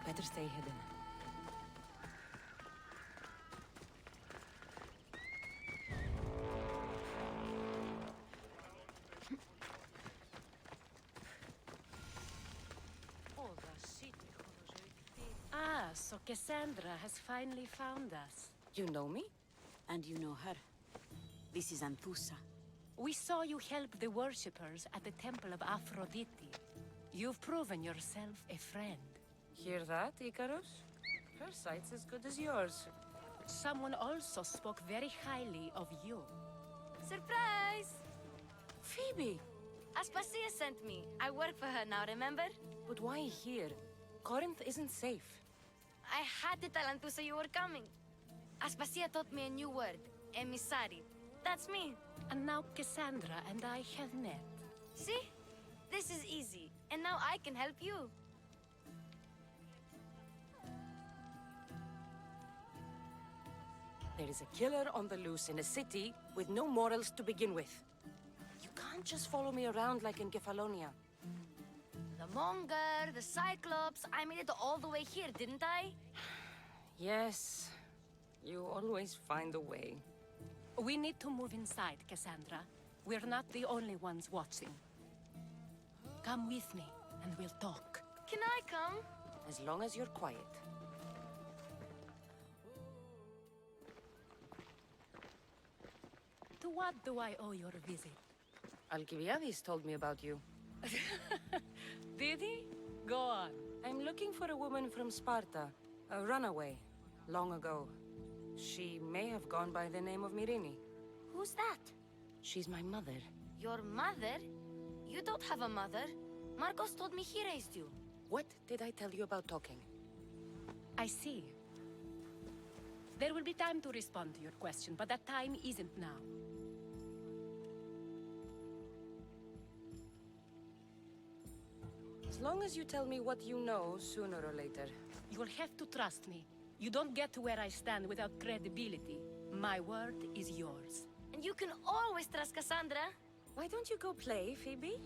Better stay hidden. Ah, so Cassandra has finally found us. You know me? And you know her. This is Anthusa. We saw you help the worshippers at the Temple of Aphrodite. You've proven yourself a friend. Hear that, Icarus? Her sight's as good as yours. Someone also spoke very highly of you. Surprise! Phoebe! Aspasia sent me. I work for her now, remember? But why here? Corinth isn't safe. I had to tell Anthusa you were coming. Aspasia taught me a new word, emissary. That's me. And now Cassandra and I have met. See? This is easy. And now I can help you. There is a killer on the loose in a city with no morals to begin with. You can't just follow me around like in Kefalonia. The Monger, the Cyclops, I made it all the way here, didn't I? Yes. You always find a way. We need to move inside, Cassandra. We're not the only ones watching. Come with me, and we'll talk. Can I come? As long as you're quiet. To what do I owe your visit? Alcibiades told me about you. Did he? Go on. I'm looking for a woman from Sparta. A runaway. Long ago. She may have gone by the name of Myrine. Who's that? She's my mother. Your mother? You don't have a mother. Marcos told me he raised you. What did I tell you about talking? I see. There will be time to respond to your question, but that time isn't now. As long as you tell me what you know, sooner or later. You will have to trust me. You don't get to where I stand without credibility. My word is yours. And you can always trust Cassandra. Why don't you go play, Phoebe?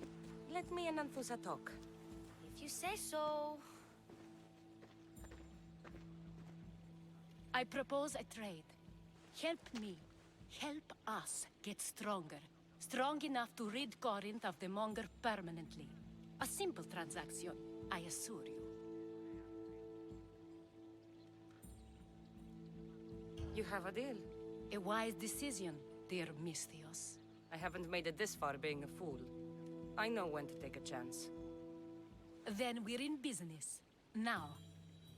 Let me and Anthusa talk. If you say so. I propose a trade. Help me. Help us get stronger. Strong enough to rid Corinth of the Monger permanently. A simple transaction, I assure you. You have a deal. A wise decision, dear Misthios. I haven't made it this far being a fool. I know when to take a chance. Then we're in business. Now,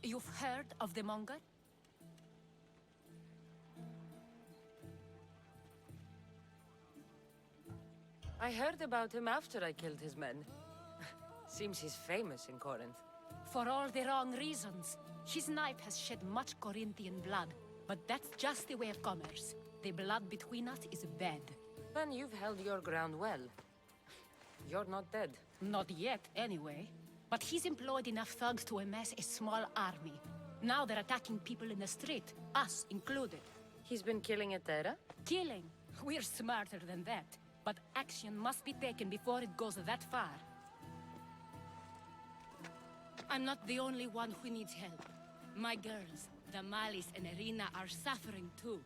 you've heard of the Monger? I heard about him after I killed his men. Seems he's famous in Corinth. For all the wrong reasons. His knife has shed much Corinthian blood, but that's just the way of commerce. The blood between us is bad. Then you've held your ground well. You're not dead. Not yet, anyway. But he's employed enough thugs to amass a small army. Now they're attacking people in the street, us included. He's been killing at Terra? Killing. We're smarter than that. But action must be taken before it goes that far. I'm not the only one who needs help. My girls, Damalis and Irina, are suffering too.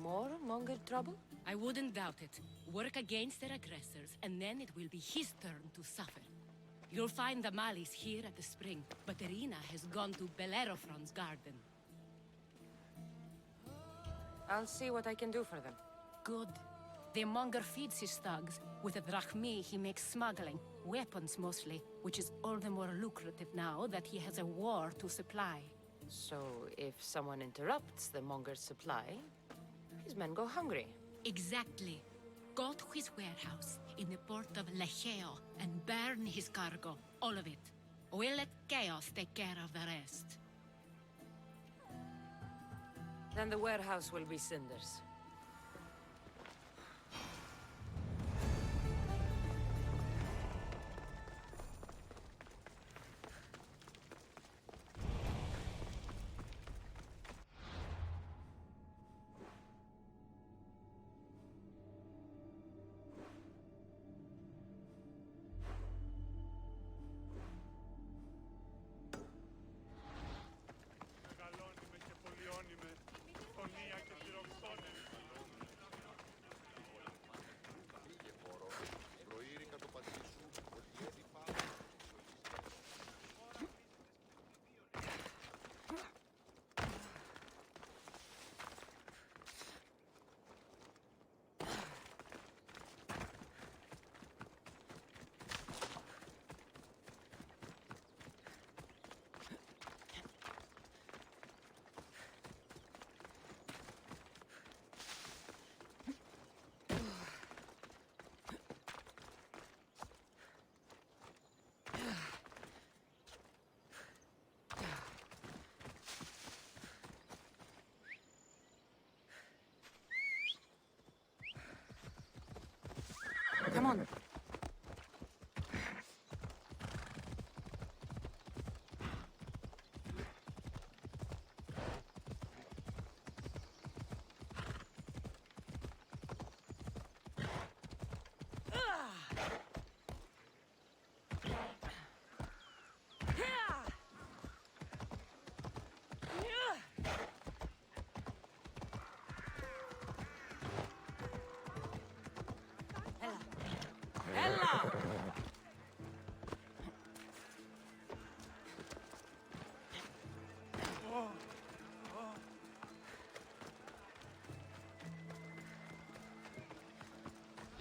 More Monger trouble? I wouldn't doubt it. Work against their aggressors, and then it will be his turn to suffer. You'll find Damalis here at the spring, but Irina has gone to Bellerophon's garden. I'll see what I can do for them. Good. The Monger feeds his thugs. With the drachmi, he makes smuggling. Weapons, mostly, which is all the more lucrative now that he has a war to supply. So, if someone interrupts the Monger's supply, his men go hungry. Exactly. Go to his warehouse in the port of Lecheo and burn his cargo. All of it. We'll let chaos take care of the rest. Then the warehouse will be cinders.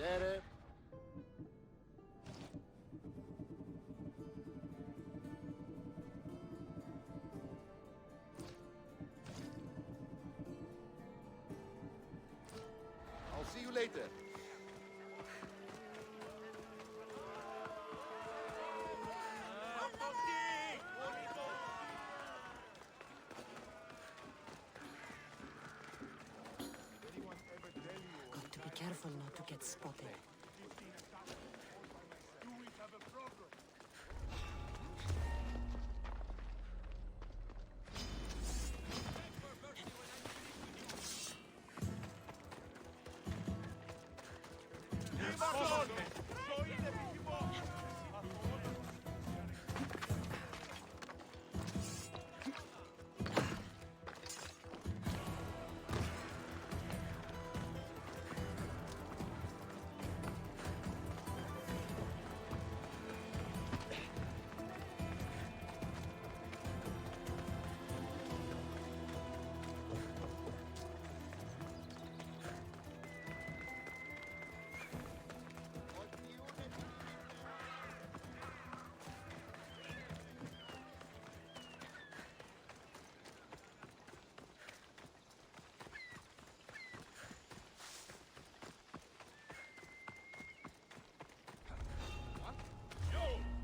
Vedere. I'll see you later. Got to be careful not to get spotted.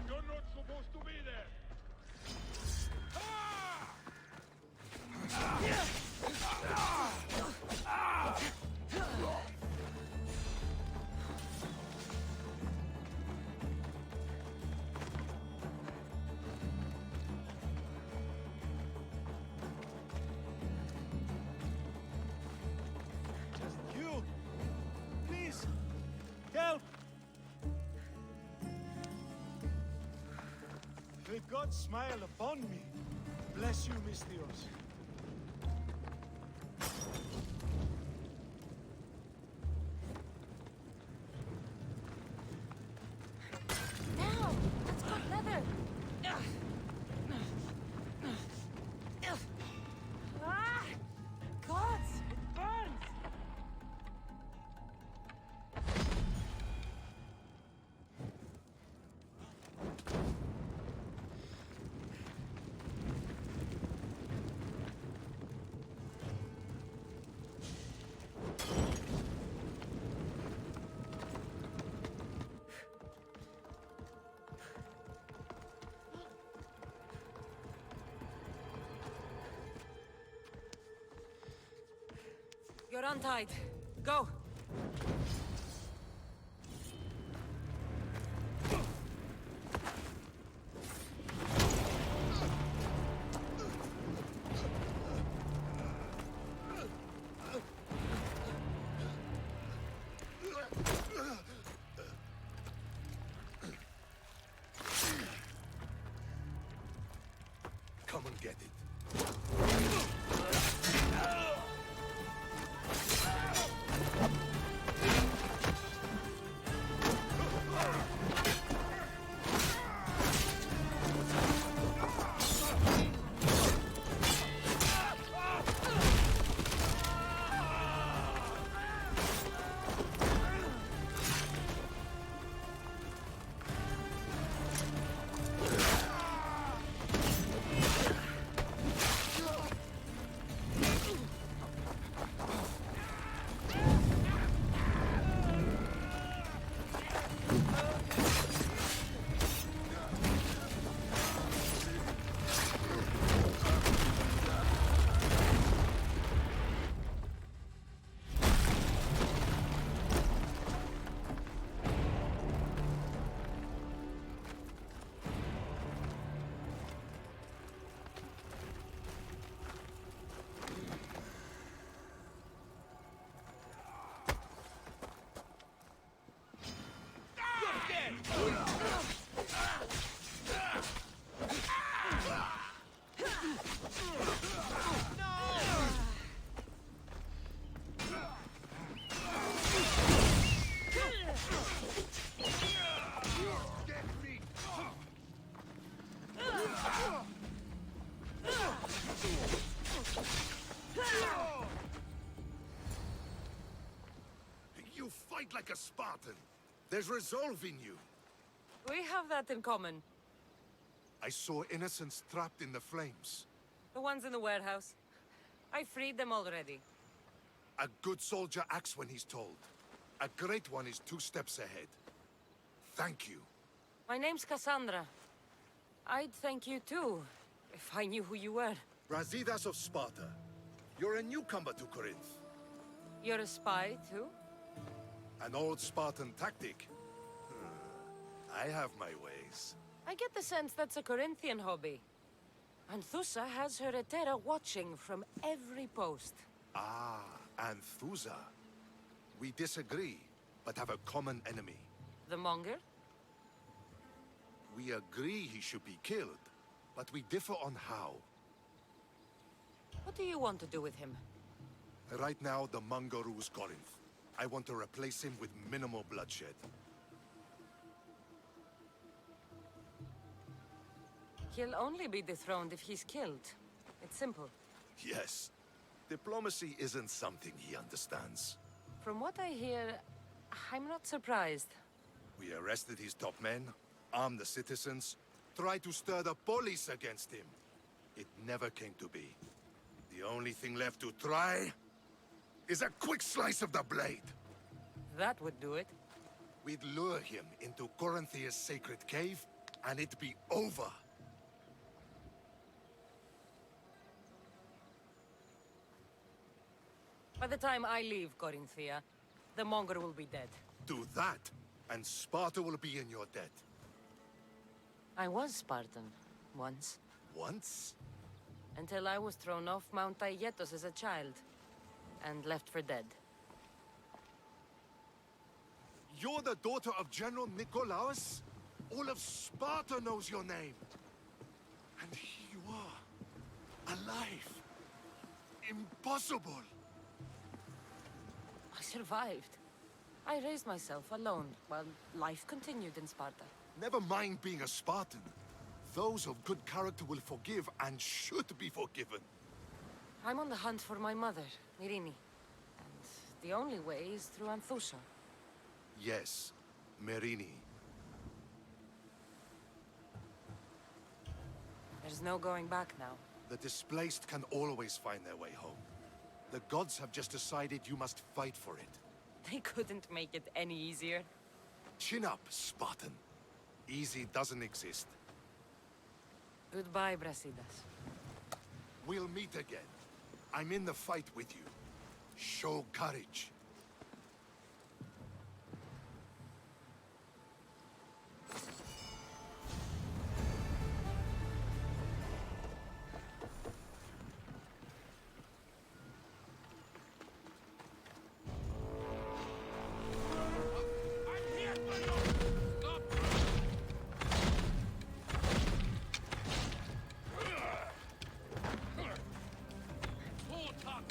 You're not supposed to be there! Just you! Please! Help! May God smile upon me. Bless you, Mistios. Now! That's good leather! Ah! Gods! It burns! You're untied. Go! Come and get it. like a Spartan. There's resolve in you. We have that in common. I saw innocents trapped in the flames. The ones in the warehouse. I freed them already. A good soldier acts when he's told. A great one is 2 steps ahead. Thank you. My name's Cassandra. I'd thank you too, if I knew who you were. Brasidas of Sparta. You're a newcomer to Corinth. You're a spy too? An old Spartan tactic. I have my ways. I get the sense that's a Corinthian hobby. Anthusa has her Etera watching from every post. Ah, Anthusa. We disagree, but have a common enemy. The Monger? We agree he should be killed, but we differ on how. What do you want to do with him? Right now, the Monger rules Corinth. I want to replace him with minimal bloodshed. He'll only be dethroned if he's killed. It's simple. Yes. Diplomacy isn't something he understands. From what I hear, I'm not surprised. We arrested his top men, armed the citizens, tried to stir the police against him. It never came to be. The only thing left to try is a quick slice of the blade. That would do it. We'd lure him into Corinthia's sacred cave, and it'd be over. By the time I leave Corinthia, the Monger will be dead. Do that, and Sparta will be in your debt. I was Spartan, once. Once? Until I was thrown off Mount Aietos as a child, and left for dead. You're the daughter of General Nikolaos? All of Sparta knows your name. And here you are, alive. Impossible. I survived. I raised myself alone, while life continued in Sparta. Never mind being a Spartan. Those of good character will forgive and should be forgiven. I'm on the hunt for my mother, Myrini. And the only way is through Anthusa. Yes, Merini. There's no going back now. The displaced can always find their way home. The gods have just decided you must fight for it. They couldn't make it any easier. Chin up, Spartan. Easy doesn't exist. Goodbye, Brasidas. We'll meet again. I'm in the fight with you. Show courage. I'm here for you! Stop! Full talk!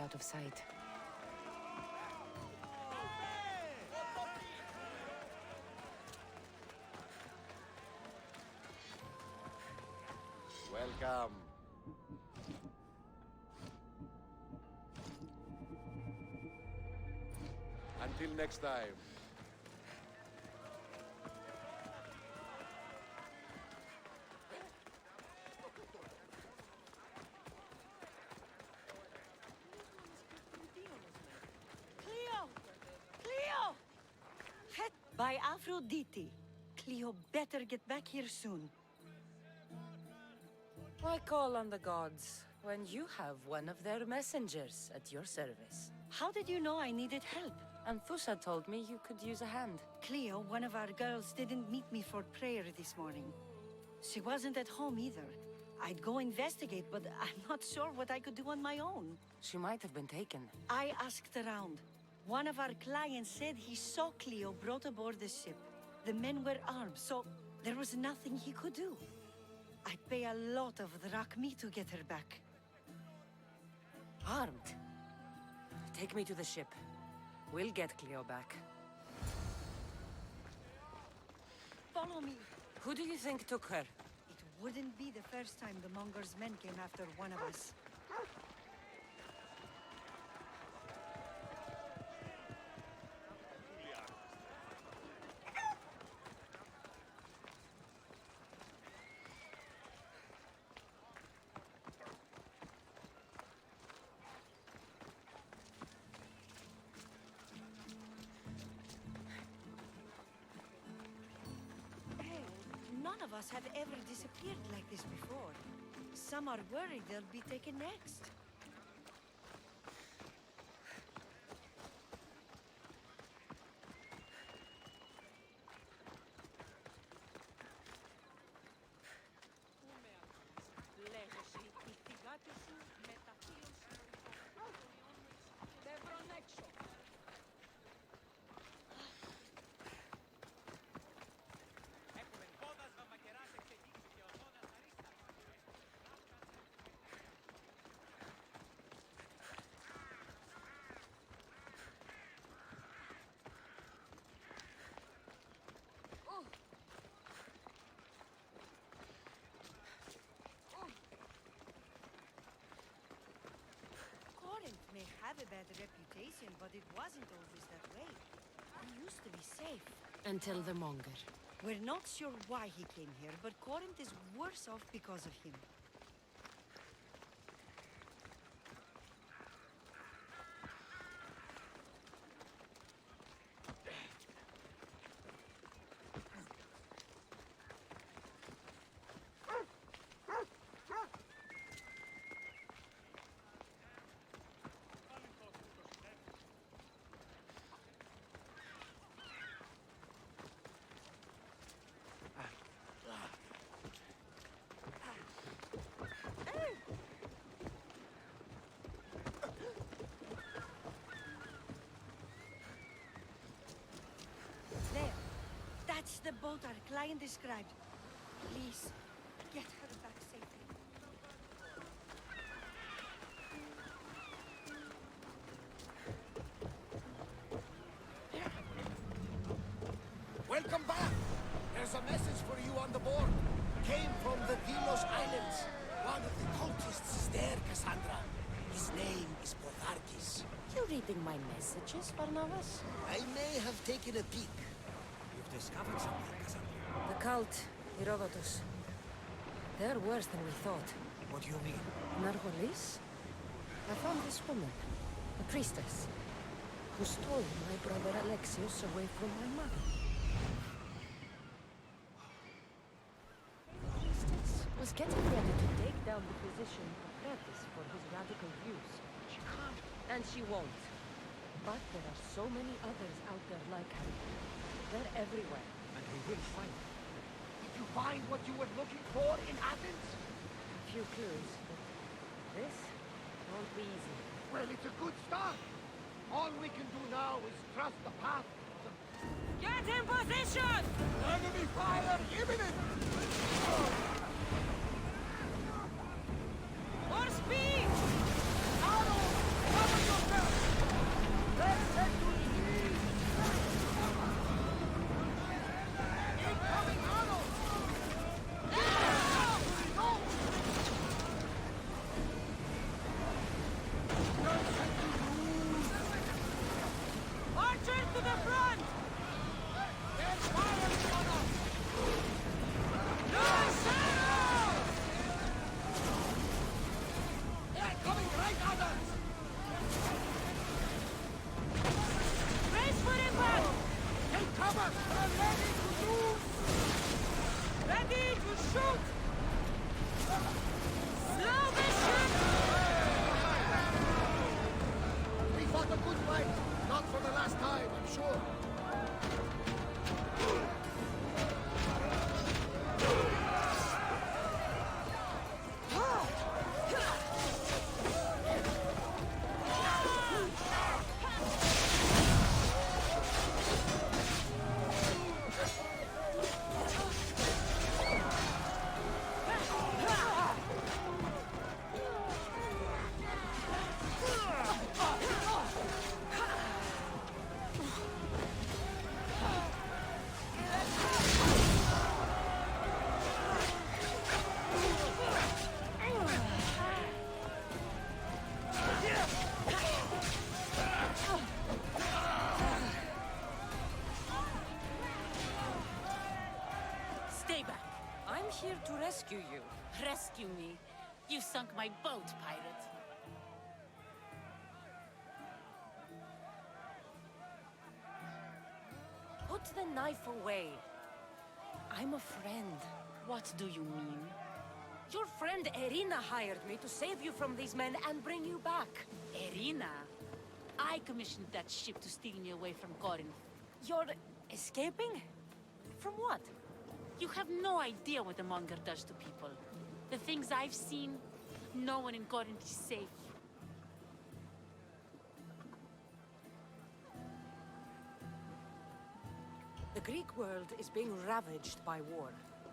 out of sight. Welcome. Until next time. Cleo! Cleo! Het by Aphrodite. Cleo better get back here soon. Why call on the gods when you have one of their messengers at your service? How did you know I needed help? Anthusa told me you could use a hand. Cleo, one of our girls, didn't meet me for prayer this morning. She wasn't at home either. I'd go investigate, but I'm not sure what I could do on my own. She might have been taken. I asked around. One of our clients said he saw Cleo brought aboard the ship. The men were armed, so there was nothing he could do. I'd pay a lot of drachmi to get her back. Armed? Take me to the ship. We'll get Cleo back. Follow me. Who do you think took her? It wouldn't be the first time the Monger's men came after one of us. None of us have ever disappeared like this before. Some are worried they'll be taken next. Corinth may have a bad reputation, but it wasn't always that way. He used to be safe. Until the Monger. We're not sure why he came here, but Corinth is worse off because of him. There. That's the boat our client described. Please, get her back safely. Welcome back! There's a message for you on the board. Came from the Vilos Islands. One of the cultists is there, Cassandra. His name is Portharkis. You reading my messages, Barnabas? I may have taken a peek. You've discovered something, Cassandra. The cult, Herodotus. They're worse than we thought. What do you mean? Nargolis? I found this woman, a priestess, who stole my brother Alexios away from my mother. The priestess was getting ready to take down the physician Socrates for his radical views. She can't. And she won't. But there are so many others out there like her. They're everywhere. And we will find them. Did you find what you were looking for in Athens? A few clues, but this won't be easy. Well, it's a good start. All we can do now is trust the path. Get in position! Enemy fire imminent! More speed! Arrows! Cover Shoot! Slow the ship! We fought a good fight. Not for the last time, I'm sure. Stay back. I'm here to rescue you. Rescue me. You sunk my boat, pirate. Put the knife away. I'm a friend. What do you mean? Your friend Irina hired me to save you from these men and bring you back. Irina? I commissioned that ship to steal me away from Corinth. You're escaping? From what? You have no idea what the Monger does to people. The things I've seen, no one in Corinth is safe. The Greek world is being ravaged by war.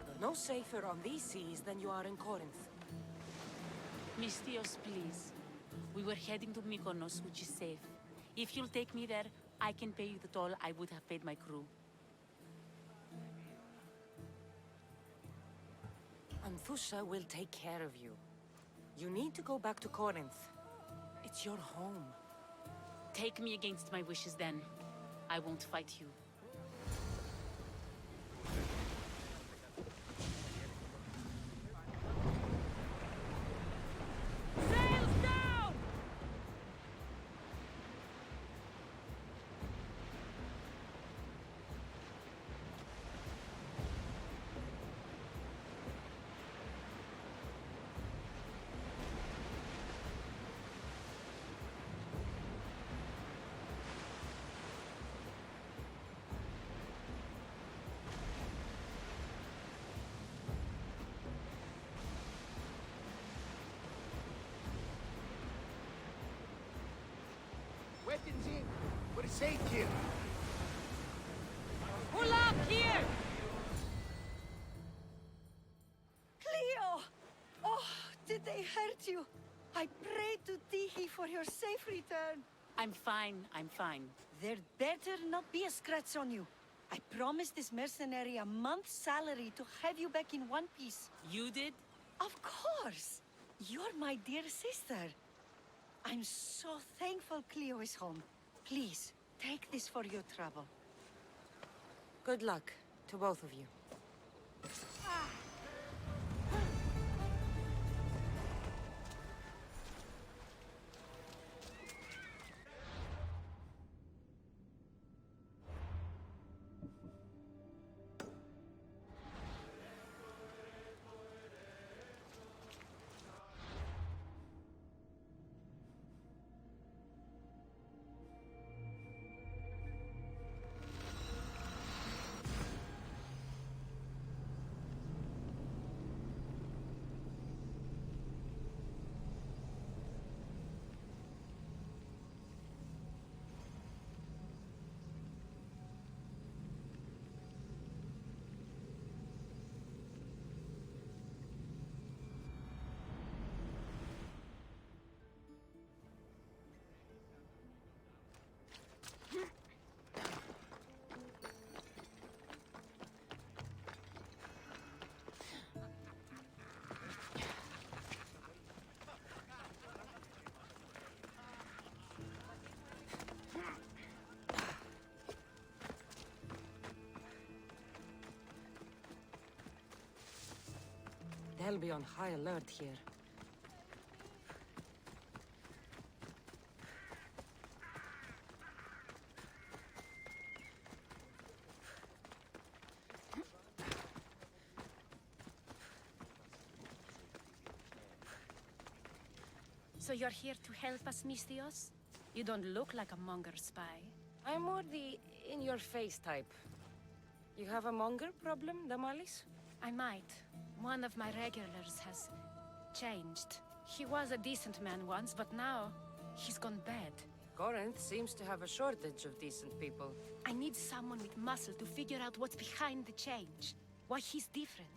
You're no safer on these seas than you are in Corinth. Mystios, please. We were heading to Mykonos, which is safe. If you'll take me there, I can pay you the toll I would have paid my crew. Anthusha will take care of you. You need to go back to Corinth. It's your home. Take me against my wishes then. I won't fight you. Sails down! Weapons in. We're safe here. Pull up here! Cleo! Oh, did they hurt you? I prayed to Tihi for your safe return. I'm fine, I'm fine. There better not be a scratch on you. I promised this mercenary a month's salary to have you back in one piece. You did? Of course! You're my dear sister. I'm so thankful Cleo is home. Please, take this for your trouble. Good luck to both of you. They'll be on high alert here. So you're here to help us, Mistios? You don't look like a monger spy. I'm more the in-your-face type. You have a monger problem, Damalis? I might. One of my regulars has changed. He was a decent man once, but now he's gone bad. Corinth seems to have a shortage of decent people. I need someone with muscle to figure out what's behind the change. Why he's different.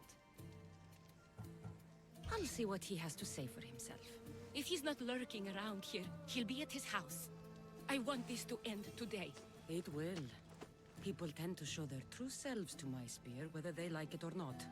I'll see what he has to say for himself. If he's not lurking around here, he'll be at his house. I want this to end today. It will. People tend to show their true selves to my spear, whether they like it or not.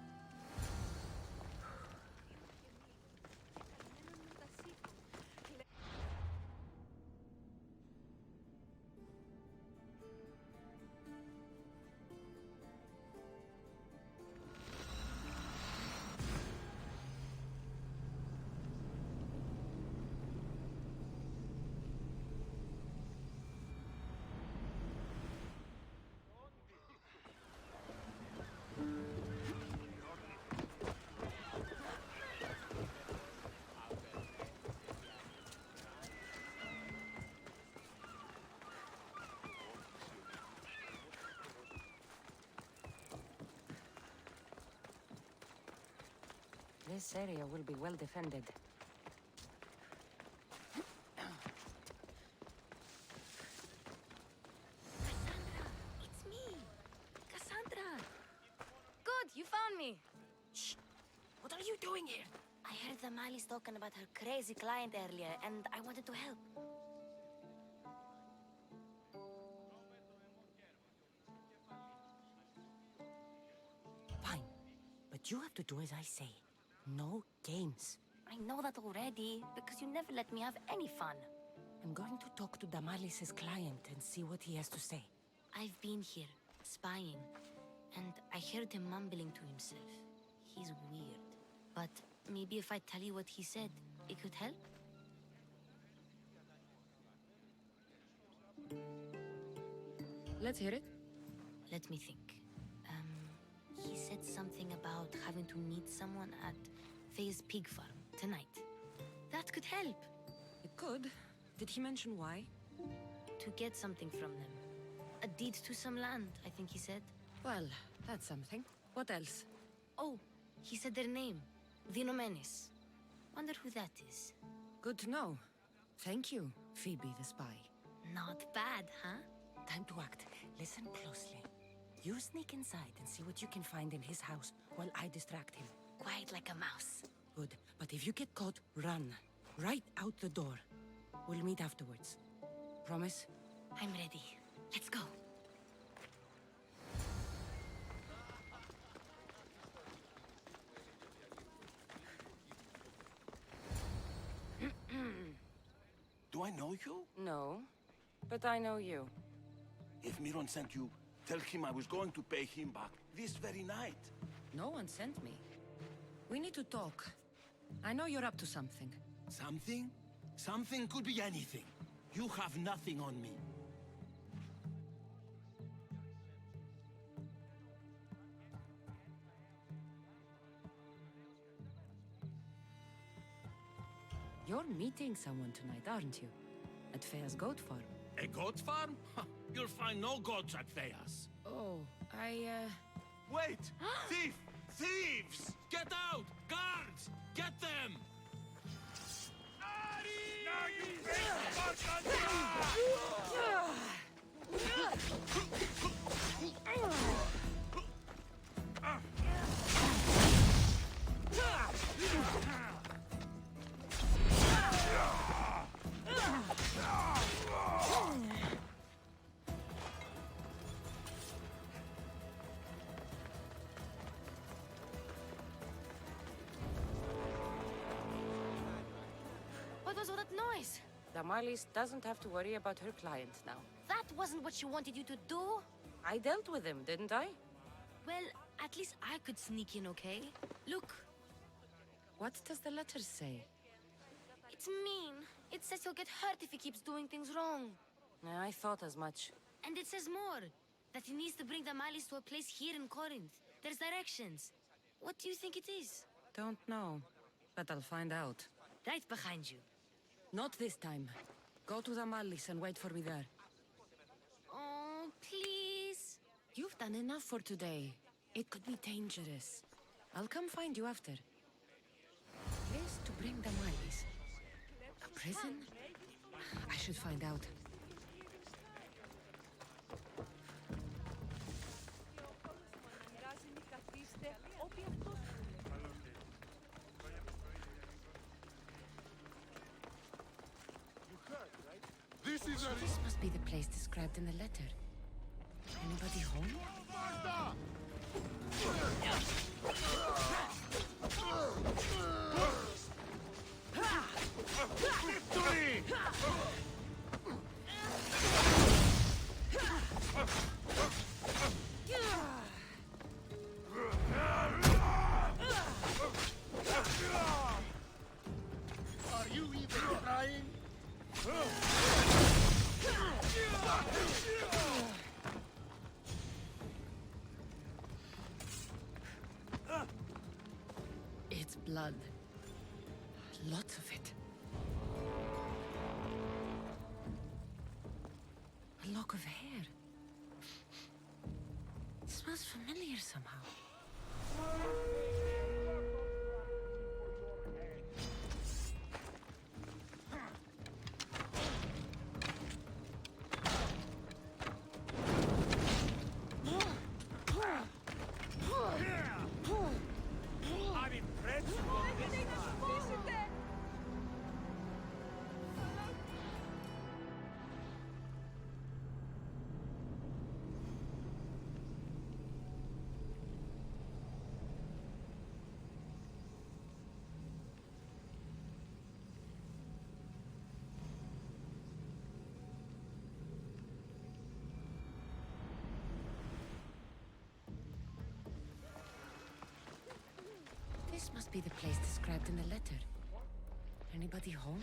This area will be well defended. Cassandra, it's me. Cassandra. Good, you found me. Shh! What are you doing here? I heard Damalis talking about her crazy client earlier, and I wanted to help. Fine. But you have to do as I say. No games. I know that already, because you never let me have any fun. I'm going to talk to Damalis's client and see what he has to say. I've been here, spying, and I heard him mumbling to himself. He's weird. But maybe if I tell you what he said, it could help? Let's hear it. Let me think. He said something about having to meet someone at Faye's pig farm tonight. That could help. It could. Did he mention why? To get something from them. A deed to some land, I think he said. Well, that's something. What else? Oh, he said their name. Vinomenes. Wonder who that is. Good to know. Thank you, Phoebe the spy. Not bad, huh? Time to act. Listen closely. You sneak inside and see what you can find in his house while I distract him. Quiet like a mouse. Good. But if you get caught, run. Right out the door. We'll meet afterwards. Promise? I'm ready. Let's go. Do I know you? No, but I know you. If Miron sent you, tell him I was going to pay him back this very night. No one sent me. We need to talk. I know you're up to something. Something? Something could be anything. You have nothing on me. You're meeting someone tonight, aren't you? At Fea's goat farm. A goat farm? You'll find no goats at Thea's. Oh, Wait! Thief! Thieves! Get out! Guards! Get them! Now you big What was all that noise? Damalis doesn't have to worry about her client now. That wasn't what she wanted you to do. I dealt with him, didn't I? Well, at least I could sneak in, okay? Look, What does the letter say? it's mean. It says he'll get hurt if he keeps doing things wrong. I thought as much. And it says more. That he needs to bring Damalis to a place here in Corinth. There's directions. What do you think it is? Don't know, but I'll find out. Right behind you. Not this time. Go to the Mallis and wait for me there. Oh, please. You've done enough for today. It could be dangerous. I'll come find you after. Place to bring the Mallis. A prison? I should find out. This is a... This must be the place described in the letter. Anybody home? Victory! Are you even trying? It's blood. Lots of it. A lock of hair. It smells familiar somehow. I'm impressed. This must be the place described in the letter. Anybody home?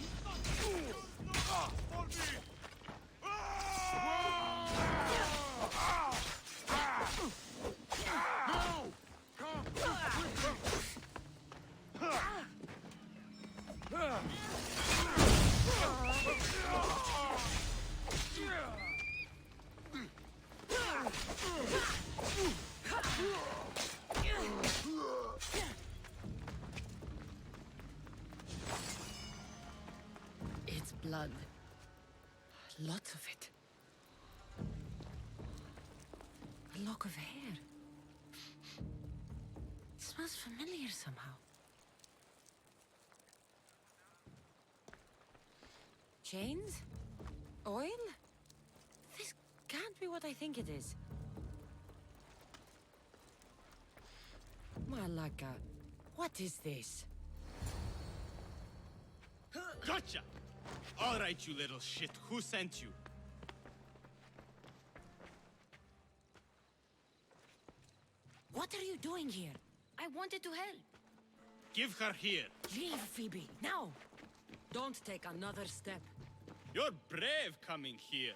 It's blood. Lots of it. A lock of hair. It smells familiar somehow. Chains? Oil? This can't be what I think it is. Malaka, what is this? Gotcha! All right, you little shit. Who sent you? What are you doing here? I wanted to help. Give her here. Leave, Phoebe, now! Don't take another step. You're brave coming here.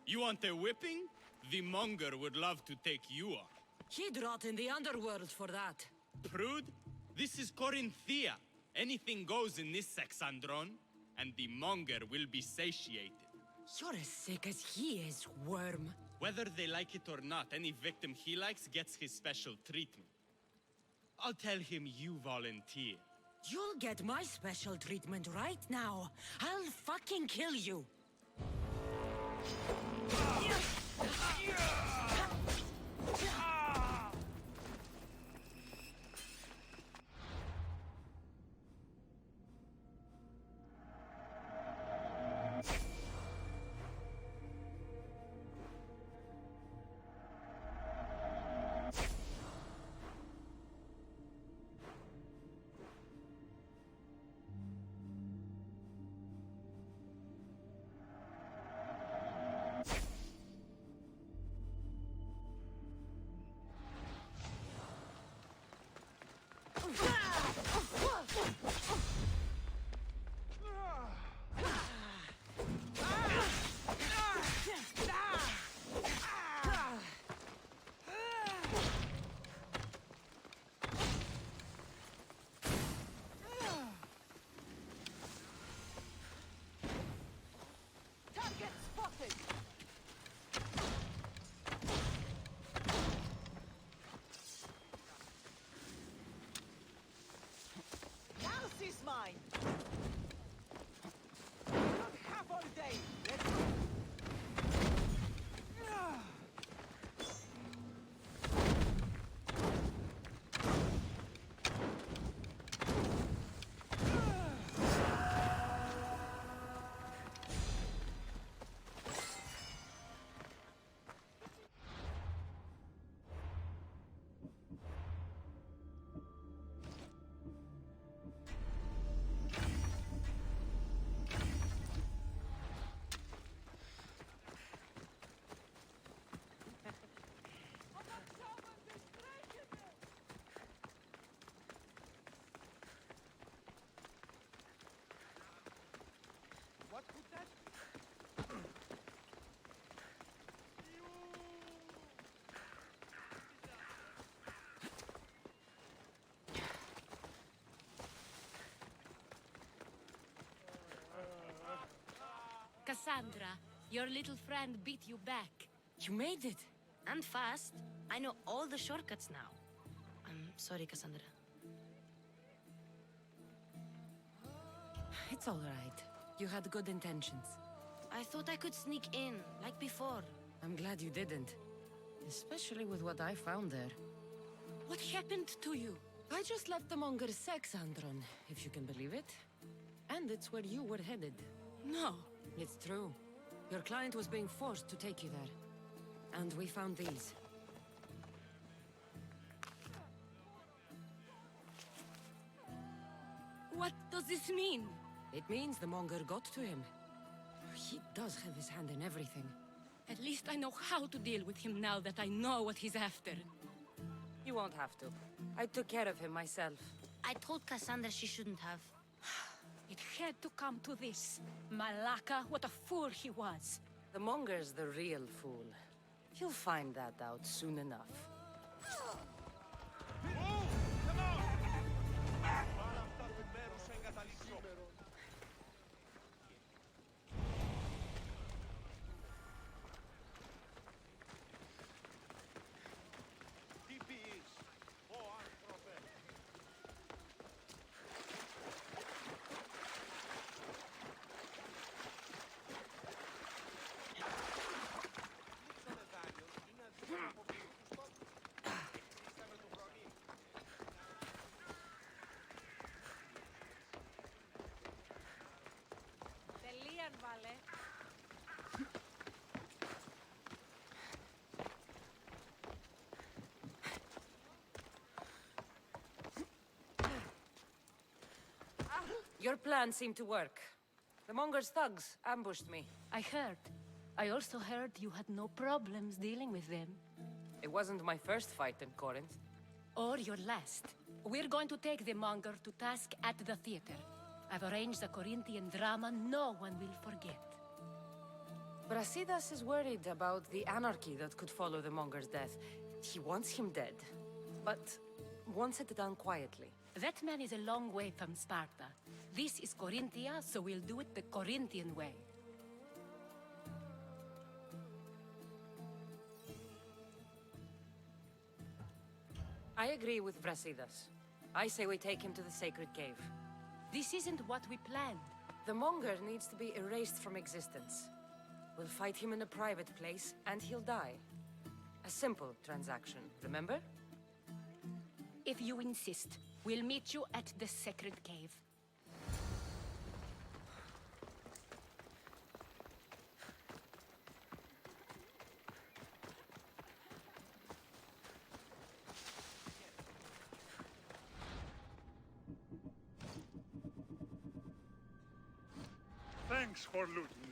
You want a whipping? The monger would love to take you on. He'd rot in the underworld for that. Prude, this is Corinthia. Anything goes in this Sexandron, and the monger will be satiated. You're as sick as he is, worm. Whether they like it or not, any victim he likes gets his special treatment. I'll tell him you volunteer. You'll get my special treatment right now. I'll fucking kill you. mine. We don't have all day. Let's go. What could that be? Cassandra, your little friend beat you back. You made it. And fast. I know all the shortcuts now. I'm sorry, Cassandra. It's all right. You had good intentions. I thought I could sneak in, like before. I'm glad you didn't. Especially with what I found there. What happened to you? I just left the Monger's sex, Andron, if you can believe it. And it's where you were headed. No. It's true. Your client was being forced to take you there. And we found these. What does this mean? It means the Monger got to him. He does have his hand in everything. At least I know how to deal with him now that I know what he's after. You won't have to. I took care of him myself. I told Cassandra she shouldn't have. It had to come to this. Malaka, what a fool he was. The Monger's the real fool. You'll find that out soon enough. Your plan seemed to work. The Monger's thugs ambushed me. I heard. I also heard you had no problems dealing with them. It wasn't my first fight in Corinth. Or your last. We're going to take the Monger to task at the theater. I've arranged a Corinthian drama no one will forget. Brasidas is worried about the anarchy that could follow the Monger's death. He wants him dead, but wants it done quietly. That man is a long way from Sparta. This is Corinthia, so we'll do it the Corinthian way. I agree with Brasidas. I say we take him to the sacred cave. This isn't what we planned. The Monger needs to be erased from existence. We'll fight him in a private place, and he'll die. A simple transaction, remember? If you insist, we'll meet you at the sacred cave. Thanks for looting.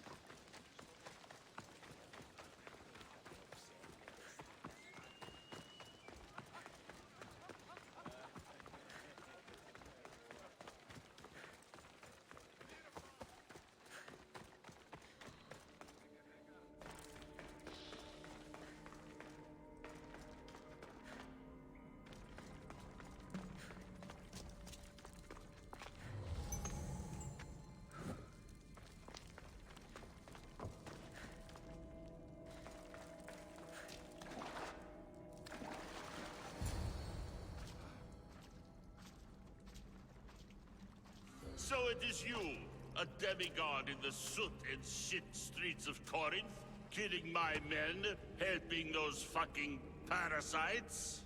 So it is you, a demigod in the soot and shit streets of Corinth, killing my men, helping those fucking parasites?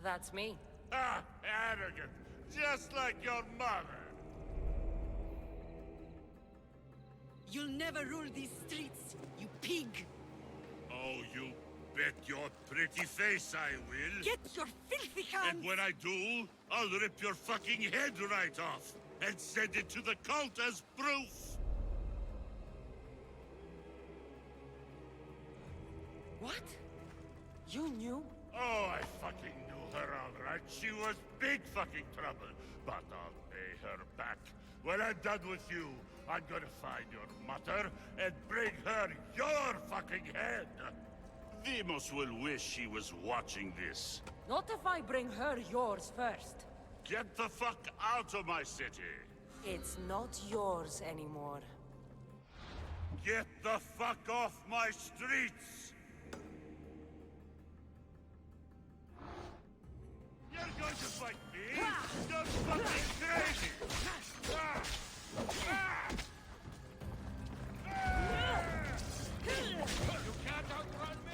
That's me. Ah, arrogant, just like your mother. You'll never rule these streets, you pig! Oh, you bet your pretty face I will. Get your filthy hands! And when I do, I'll rip your fucking head right off and send it to the cult as proof. What? You knew? Oh, I fucking knew her all right. She was big fucking trouble. But I'll pay her back. When I'm done with you, I'm gonna find your mother and bring her your fucking head. Demos will wish she was watching this. Not if I bring her yours first. Get the fuck out of my city. It's not yours anymore. Get the fuck off my streets! You're going to fight me? You're fucking crazy! Ah! Ah! Ah! You can't outrun me!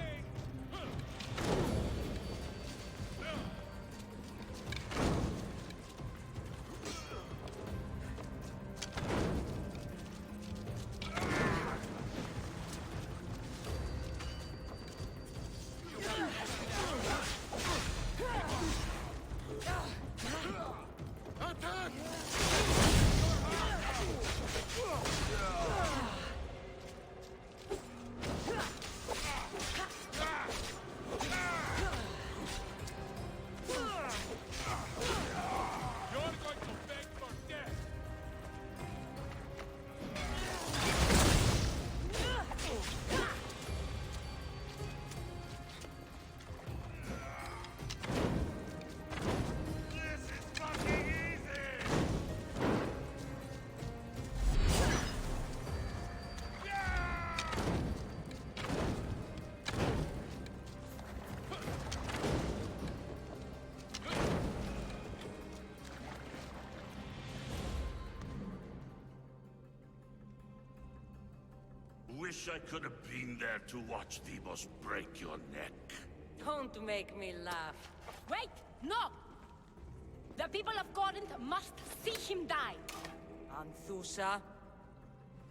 Wish I could have been there to watch Demos break your neck. Don't make me laugh. Wait! No! The people of Corinth must see him die. Anthusa.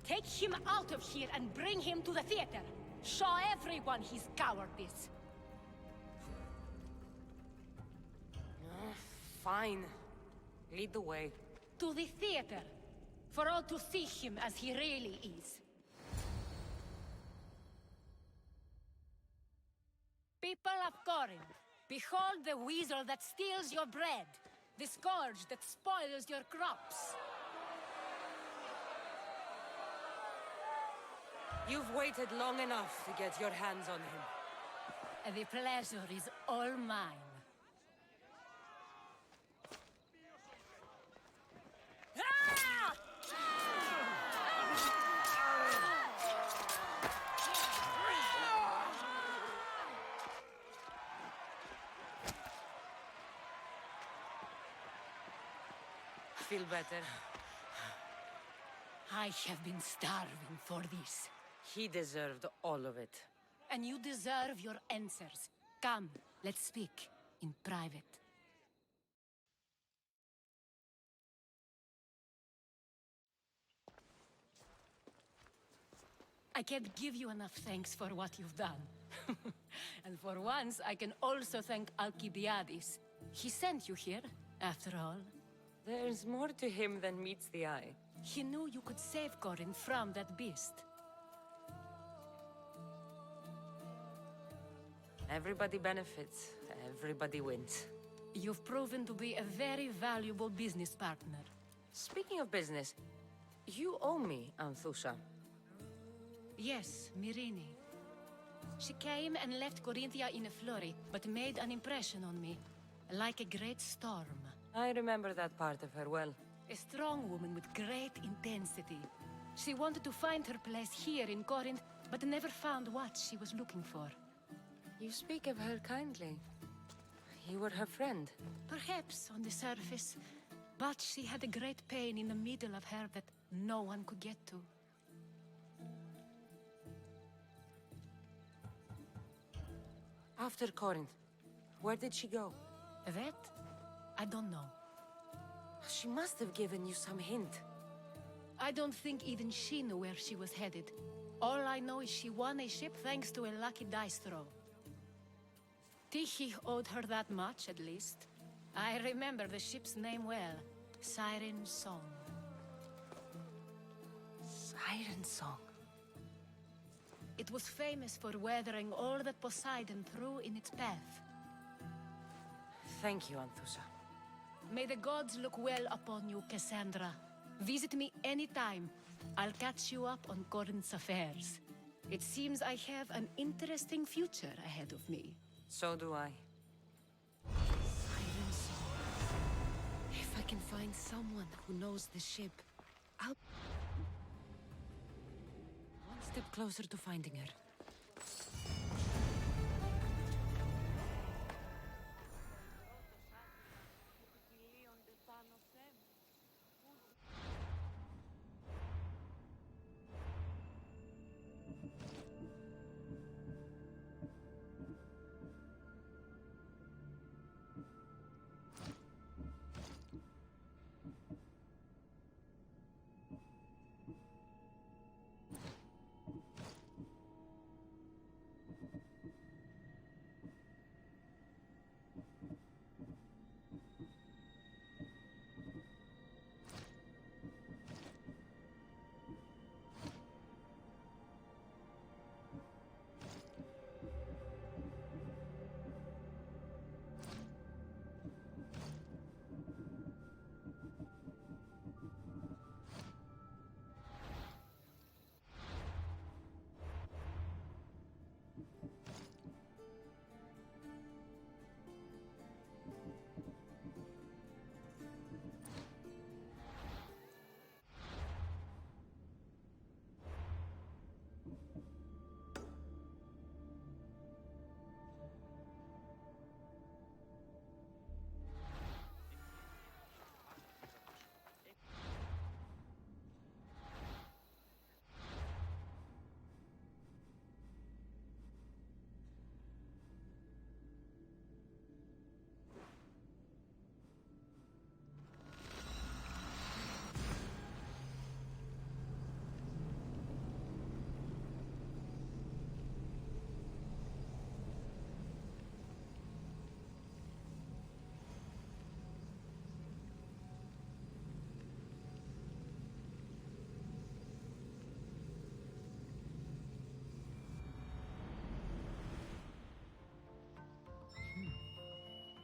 Take him out of here and bring him to the theater. Show everyone his cowardice. Fine. Lead the way. To the theater. For all to see him as he really is. People of Corinth, behold the weasel that steals your bread, the scourge that spoils your crops. You've waited long enough to get your hands on him. And the pleasure is all mine. Ah! Feel better? I have been starving for this. He deserved all of it. And you deserve your answers. Come, let's speak in private. I can't give you enough thanks for what you've done. And for once, I can also thank Alcibiades. He sent you here, after all. There's more to him than meets the eye. He knew you could save Corinth from that beast. Everybody benefits. Everybody wins. You've proven to be a very valuable business partner. Speaking of business, you owe me, Anthusa. Yes, Myrine. She came and left Corinthia in a flurry, but made an impression on me, like a great storm. I remember that part of her well. A strong woman with great intensity. She wanted to find her place here in Corinth, but never found what she was looking for. You speak of her kindly. You were her friend. Perhaps on the surface, But she had a great pain in the middle of her that no one could get to. After Corinth, where did she go? That? I don't know. She must have given you some hint. I don't think even she knew where she was headed. All I know is she won a ship thanks to a lucky dice throw. Tichy owed her that much, at least. I remember the ship's name well. Siren Song. Siren Song. It was famous for weathering all that Poseidon threw in its path. Thank you, Anthusa. May the gods look well upon you, Cassandra. Visit me anytime. I'll catch you up on Corinth's affairs. It seems I have an interesting future ahead of me. So do I. Siren Song. If I can find someone who knows the ship, I'll... One step closer to finding her.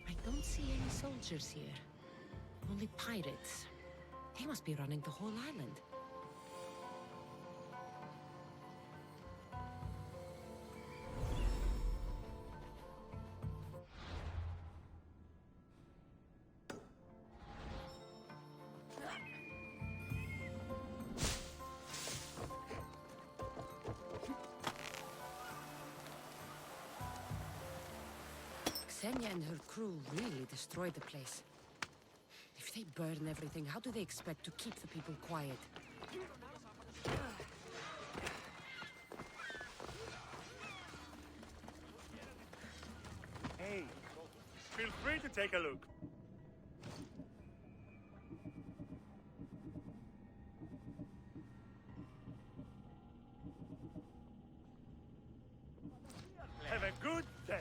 I don't see any soldiers here. Only pirates. They must be running the whole island. Xenia and her crew really destroyed the place. If they burn everything, how do they expect to keep the people quiet? Hey, feel free to take a look. Have a good day.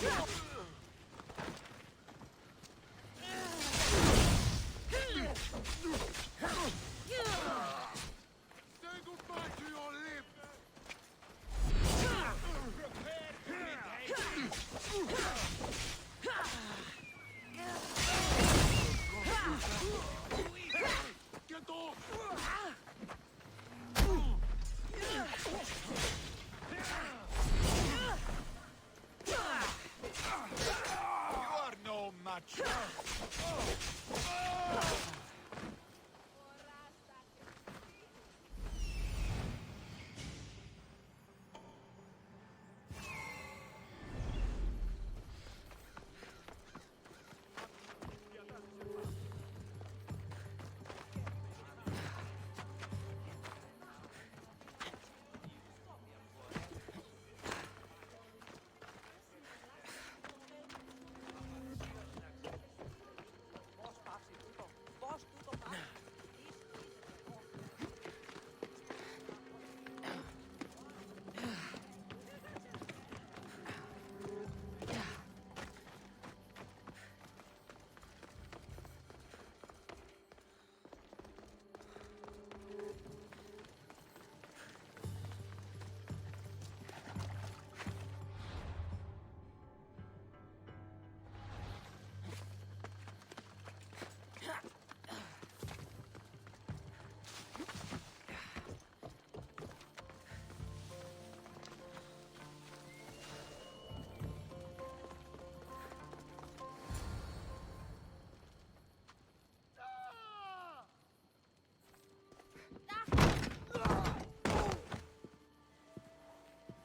Say goodbye to your limb! Get off! You are no match.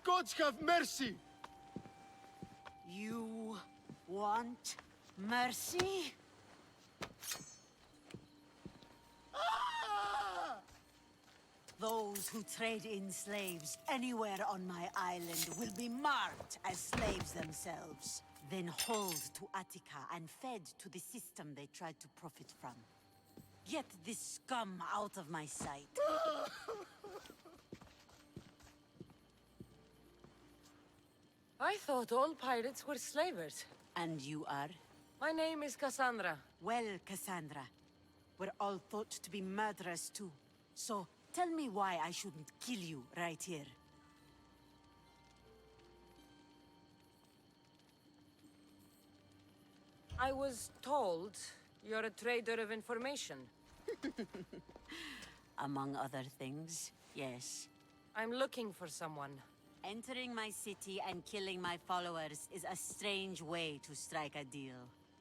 Gods have mercy! You want mercy? Those who trade in slaves anywhere on my island will be marked as slaves themselves, then hauled to Attica and fed to the system they tried to profit from. Get this scum out of my sight. I thought all pirates were slavers. And you are? My name is Cassandra. Well, Cassandra, we're all thought to be murderers too. So, tell me why I shouldn't kill you right here. I was told you're a trader of information. Among other things, yes. I'm looking for someone. Entering my city and killing my followers is a strange way to strike a deal.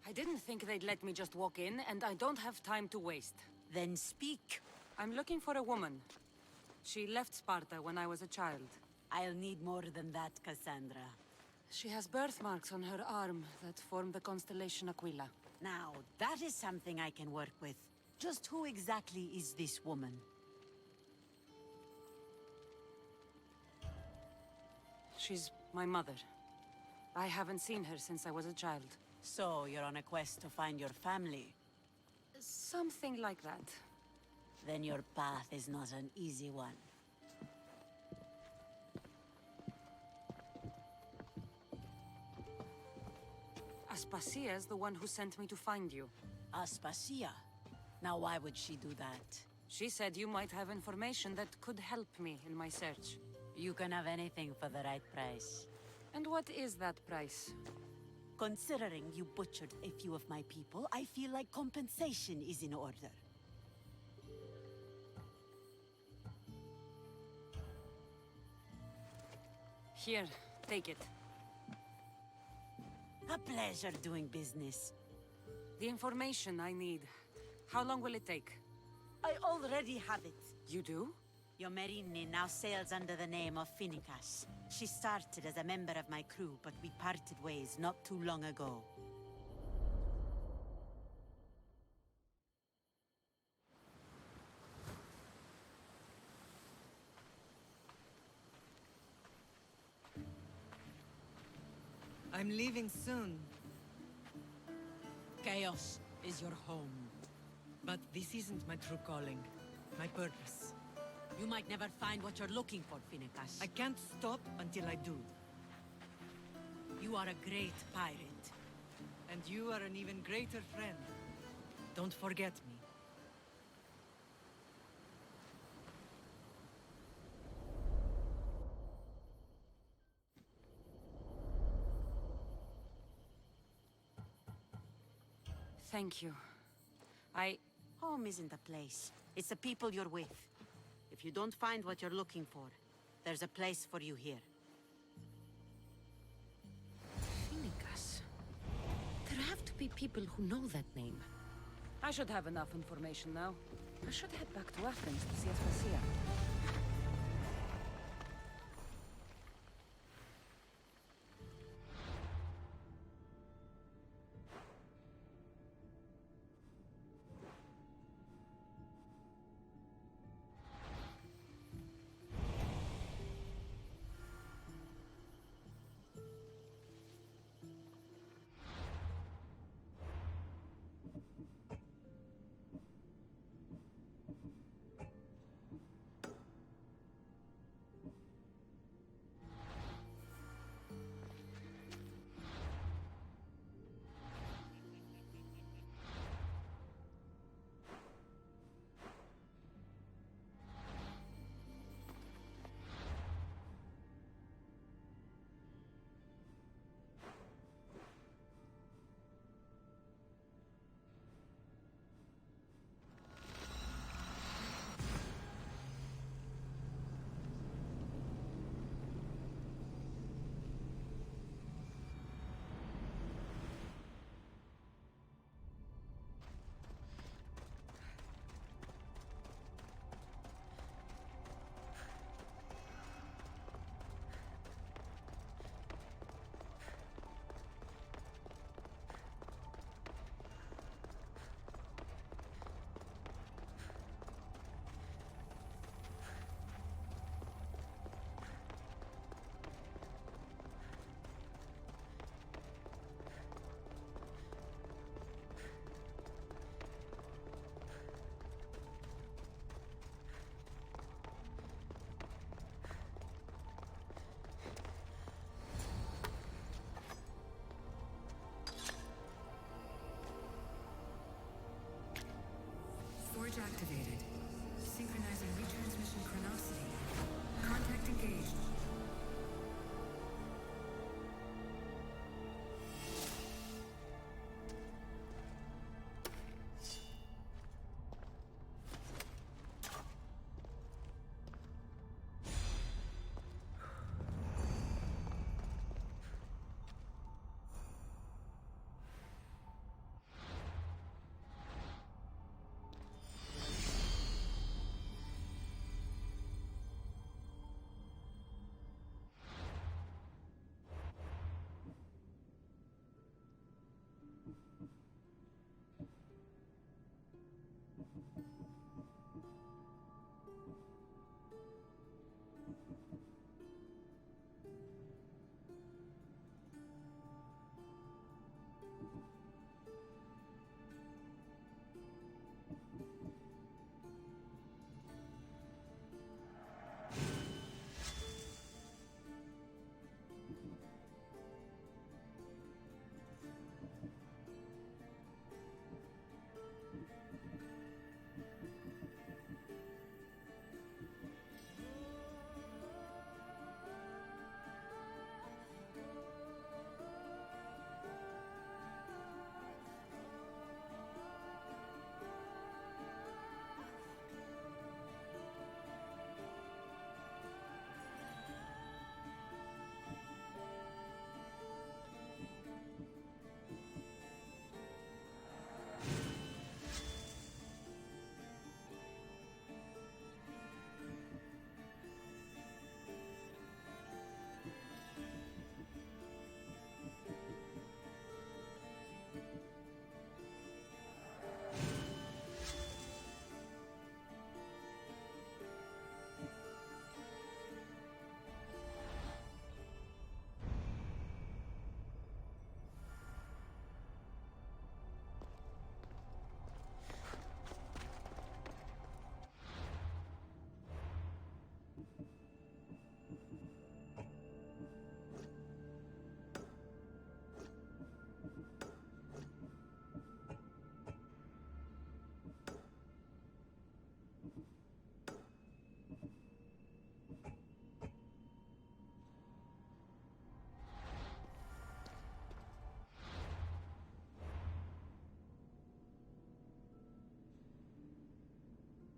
I didn't think they'd let me just walk in, and I don't have time to waste. Then speak. I'm looking for a woman. She left Sparta when I was a child. I'll need more than that, Cassandra. She has birthmarks on her arm that form the constellation Aquila. Now, that is something I can work with. Just who exactly is this woman? She's my mother. I haven't seen her since I was a child. So, you're on a quest to find your family? Something like that. Then your path is not an easy one. Aspasia's the one who sent me to find you. Aspasia? Now why would she do that? She said you might have information that could help me in my search. You can have anything for the right price. And what is that price? Considering you butchered a few of my people, I feel like compensation is in order. Here, take it. A pleasure doing business. The information I need. How long will it take? I already have it. You do? Yomerini now sails under the name of Finicas. She started as a member of my crew, but we parted ways not too long ago. I'm leaving soon. Chaos is your home. But this isn't my true calling. My purpose. You might never find what you're looking for, Finicas. I can't stop until I do. You are a great pirate. And you are an even greater friend. Don't forget me. Thank you. Home isn't a place. It's the people you're with. If you don't find what you're looking for, there's a place for you here. Finnegas. There have to be people who know that name. I should have enough information now. I should head back to Athens to see Aspasia. Forge activated. Synchronizing retransmission chronicity. Contact engaged.